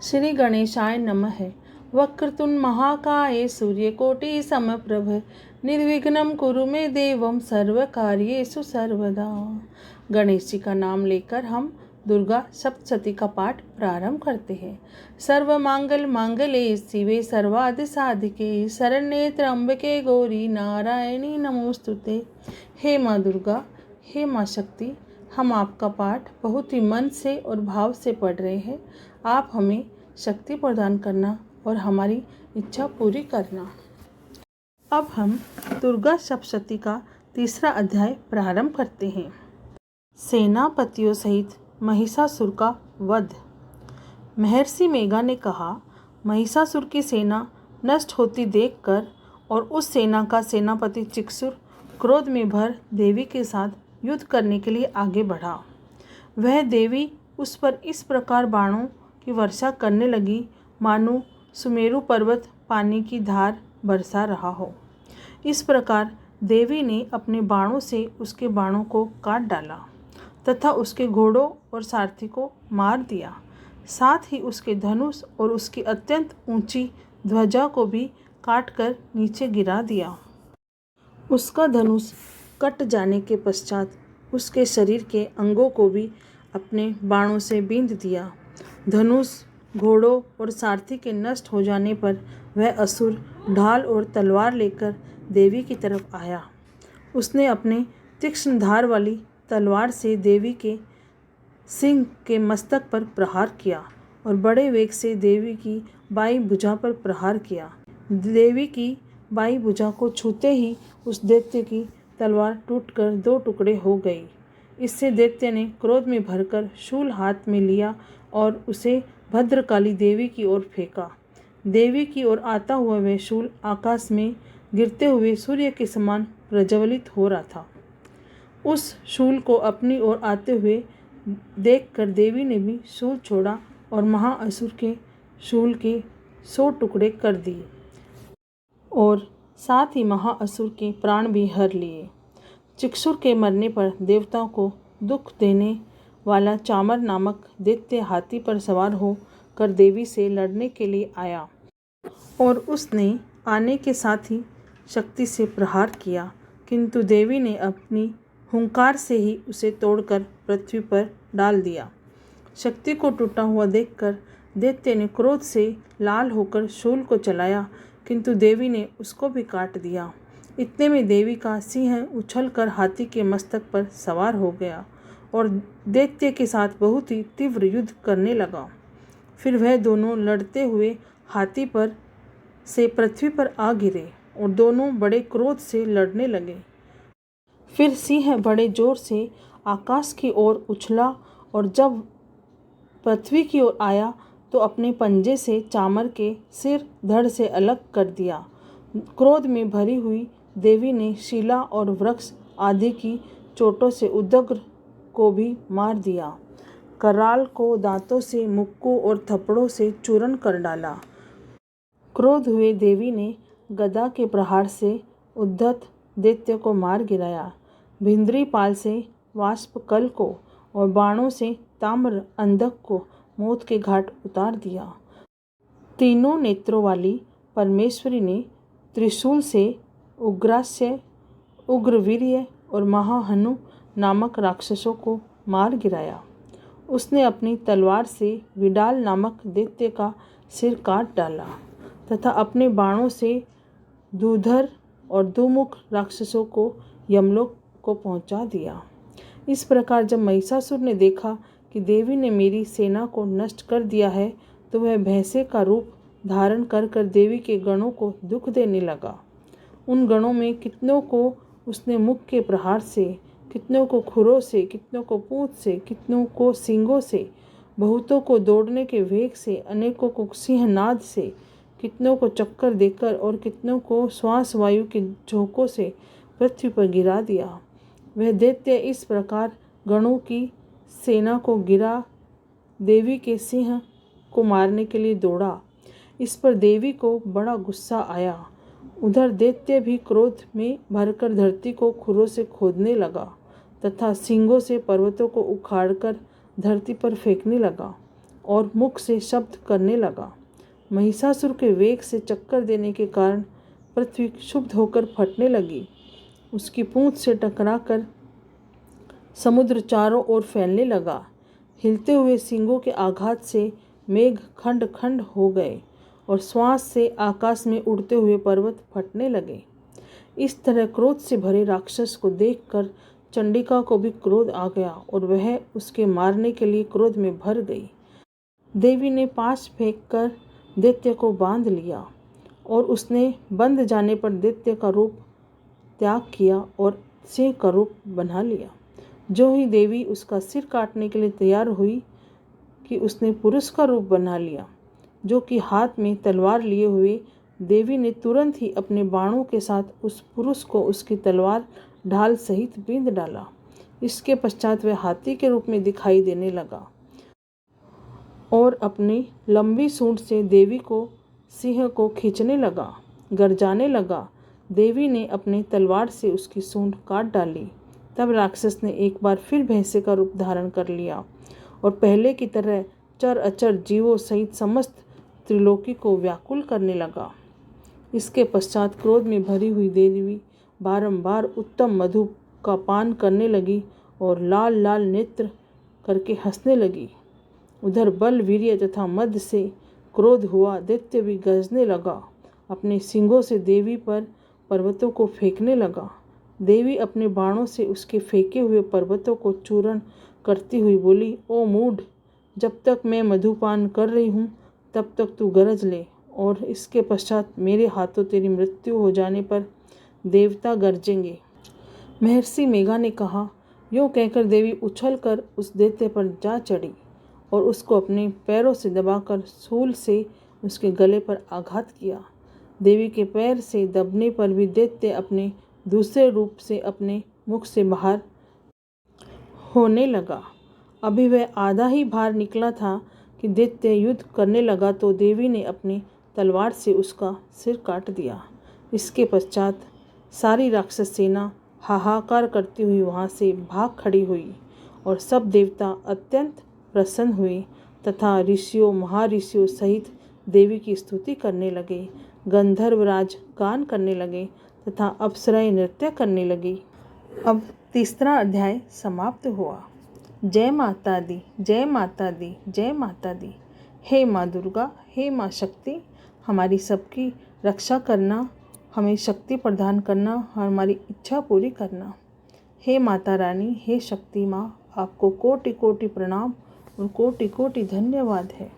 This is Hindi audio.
श्री गणेशाय नमः। वक्रतुंड महाकाय सूर्यकोटि समप्रभ निर्विघ्नं कुरु मे देवं सर्वकार्येषु सर्वदा। गणेश जी का नाम लेकर हम दुर्गा सप्तशती का पाठ प्रारंभ करते हैं। सर्व मांगल मांगल्ये शिवे सर्वार्थ साधिके शरण्ये त्र्यंबके गौरी नारायणी नमोस्तुते। हे माँ दुर्गा, हे माँ शक्ति, हम आपका पाठ बहुत ही मन से और भाव से पढ़ रहे हैं। आप हमें शक्ति प्रदान करना और हमारी इच्छा पूरी करना। अब हम दुर्गा सप्तशती का तीसरा अध्याय प्रारंभ करते हैं। सेनापतियों सहित महिषासुर का वध। महर्षि मेघा ने कहा, महिषासुर की सेना नष्ट होती देखकर और उस सेना का सेनापति चिक्षुर क्रोध में भर देवी के साथ युद्ध करने के लिए आगे बढ़ा। वह देवी उस पर इस प्रकार बाणों की वर्षा करने लगी मानो सुमेरु पर्वत पानी की धार बरसा रहा हो। इस प्रकार देवी ने अपने बाणों से उसके बाणों को काट डाला तथा उसके घोड़ों और सारथी को मार दिया। साथ ही उसके धनुष और उसकी अत्यंत ऊंची ध्वजा को भी काटकर नीचे गिरा दिया। उसका धनुष कट जाने के पश्चात उसके शरीर के अंगों को भी अपने बाणों से बींध दिया। धनुष, घोड़ों और सारथी के नष्ट हो जाने पर वह असुर ढाल और तलवार लेकर देवी की तरफ आया। उसने अपने तीक्ष्ण धार वाली तलवार से देवी के सिंह के मस्तक पर प्रहार किया और बड़े वेग से देवी की बाईं भुजा पर प्रहार किया। देवी की बाईं भुजा को छूते ही उस दैत्य की तलवार टूटकर दो टुकड़े हो गई। इससे दैत्य ने क्रोध में भरकर शूल हाथ में लिया और उसे भद्रकाली देवी की ओर फेंका। देवी की ओर आता हुआ वह शूल आकाश में गिरते हुए सूर्य के समान प्रज्वलित हो रहा था। उस शूल को अपनी ओर आते हुए देखकर देवी ने भी शूल छोड़ा और महाअसुर के शूल के 100 टुकड़े कर दिए और साथ ही महाअसुर के प्राण भी हर लिए। चिक्षुर के मरने पर देवताओं को दुख देने वाला चामर नामक दैत्य हाथी पर सवार होकर देवी से लड़ने के लिए आया और उसने आने के साथ ही शक्ति से प्रहार किया, किंतु देवी ने अपनी हुंकार से ही उसे तोड़कर पृथ्वी पर डाल दिया। शक्ति को टूटा हुआ देखकर दैत्य ने क्रोध से लाल होकर शूल को चलाया, किंतु देवी ने उसको भी काट दिया। इतने में देवी का सिंह उछलकर हाथी के मस्तक पर सवार हो गया और दैत्य के साथ बहुत ही तीव्र युद्ध करने लगा। फिर वह दोनों लड़ते हुए हाथी पर से पृथ्वी पर आ गिरे और दोनों बड़े क्रोध से लड़ने लगे। फिर सिंह बड़े जोर से आकाश की ओर उछला और जब पृथ्वी की ओर आया तो अपने पंजे से चामर के सिर धड़ से अलग कर दिया। क्रोध में भरी हुई देवी ने शिला और वृक्ष आदि की चोटों से उदग्र को भी मार दिया। कराल को दांतों से, मुक्कों और थप्पड़ों से चूर्ण कर डाला। क्रोध हुए देवी ने गदा के प्रहार से उद्धत दैत्य को मार गिराया। भिंद्री पाल से वाष्पकल को और बाणों से ताम्र अंधक को मौत के घाट उतार दिया। तीनों नेत्रों वाली परमेश्वरी ने त्रिशूल से उग्रास्य, उग्रवीर्य और महाहनु नामक राक्षसों को मार गिराया। उसने अपनी तलवार से विडाल नामक दैत्य का सिर काट डाला तथा अपने बाणों से धूधर और दुमुख राक्षसों को यमलोक को पहुंचा दिया। इस प्रकार जब महिषासुर ने देखा कि देवी ने मेरी सेना को नष्ट कर दिया है तो वह भैंसे का रूप धारण कर देवी के गणों को दुख देने लगा। उन गणों में कितनों को उसने मुख के प्रहार से, कितनों को खुरों से, कितनों को पूंछ से, कितनों को सींगों से, बहुतों को दौड़ने के वेग से, अनेकों को सिंहनाद से, कितनों को चक्कर देकर और कितनों को श्वास वायु के झोंकों से पृथ्वी पर गिरा दिया। वह दैत्य इस प्रकार गणों की सेना को गिरा देवी के सिंह को मारने के लिए दौड़ा। इस पर देवी को बड़ा गुस्सा आया। उधर दैत्य भी क्रोध में भरकर धरती को खुरों से खोदने लगा तथा सींगों से पर्वतों को उखाड़कर धरती पर फेंकने लगा और मुख से शब्द करने लगा। महिषासुर के वेग से चक्कर देने के कारण पृथ्वी क्षुब्ध होकर फटने लगी। उसकी पूंछ से टकराकर समुद्र चारों ओर फैलने लगा। हिलते हुए सींगों के आघात से मेघ खंड खंड हो गए और श्वास से आकाश में उड़ते हुए पर्वत फटने लगे। इस तरह क्रोध से भरे राक्षस को देखकर चंडिका को भी क्रोध आ गया और वह उसके मारने के लिए क्रोध में भर गई। देवी ने पाश फेंककर दैत्य को बांध लिया और उसने बंध जाने पर दैत्य का रूप त्याग किया और सिंह का रूप बना लिया। जो ही देवी उसका सिर काटने के लिए तैयार हुई कि उसने पुरुष का रूप बना लिया, जो कि हाथ में तलवार लिए हुए। देवी ने तुरंत ही अपने बाणों के साथ उस पुरुष को उसकी तलवार ढाल सहित बींध डाला। इसके पश्चात वह हाथी के रूप में दिखाई देने लगा और अपनी लंबी सूंड से देवी को सिंह को खींचने लगा। गरजाने लगा। देवी ने अपनी तलवार से उसकी सूंड काट डाली। तब राक्षस ने एक बार फिर भैंसे का रूप धारण कर लिया और पहले की तरह चर अचर जीवों सहित समस्त त्रिलोकी को व्याकुल करने लगा। इसके पश्चात क्रोध में भरी हुई देवी बारंबार उत्तम मधु का पान करने लगी और लाल लाल नेत्र करके हंसने लगी। उधर बल, वीर्य तथा मद से क्रोध हुआ दैत्य भी गरजने लगा। अपने सींगों से देवी पर पर्वतों को फेंकने लगा। देवी अपने बाणों से उसके फेंके हुए पर्वतों को चूर्ण करती हुई बोली, ओ मूढ़, जब तक मैं मधुपान कर रही हूँ तब तक तू गरज ले, और इसके पश्चात मेरे हाथों तेरी मृत्यु हो जाने पर देवता गरजेंगे। महर्षि मेघा ने कहा। यूँ कहकर देवी उछलकर उस दैत्य पर जा चढ़ी और उसको अपने पैरों से दबाकर शूल से उसके गले पर आघात किया। देवी के पैर से दबने पर भी दैत्य अपने दूसरे रूप से अपने मुख से बाहर होने लगा। अभी वह आधा ही बाहर निकला था कि दैत्य युद्ध करने लगा तो देवी ने अपनी तलवार से उसका सिर काट दिया। इसके पश्चात सारी राक्षस सेना हाहाकार करती हुई वहाँ से भाग खड़ी हुई और सब देवता अत्यंत प्रसन्न हुए तथा ऋषियों, महर्षियों सहित देवी की स्तुति करने लगे। गंधर्वराज गान करने लगे तथा अप्सराएं नृत्य करने लगी। अब तीसरा अध्याय समाप्त हुआ। जय माता दी, जय माता दी, जय माता दी। हे माँ दुर्गा, हे माँ शक्ति, हमारी सबकी रक्षा करना, हमें शक्ति प्रदान करना, हमारी इच्छा पूरी करना। हे माता रानी, हे शक्ति माँ, आपको कोटि कोटि प्रणाम और कोटि कोटि धन्यवाद है।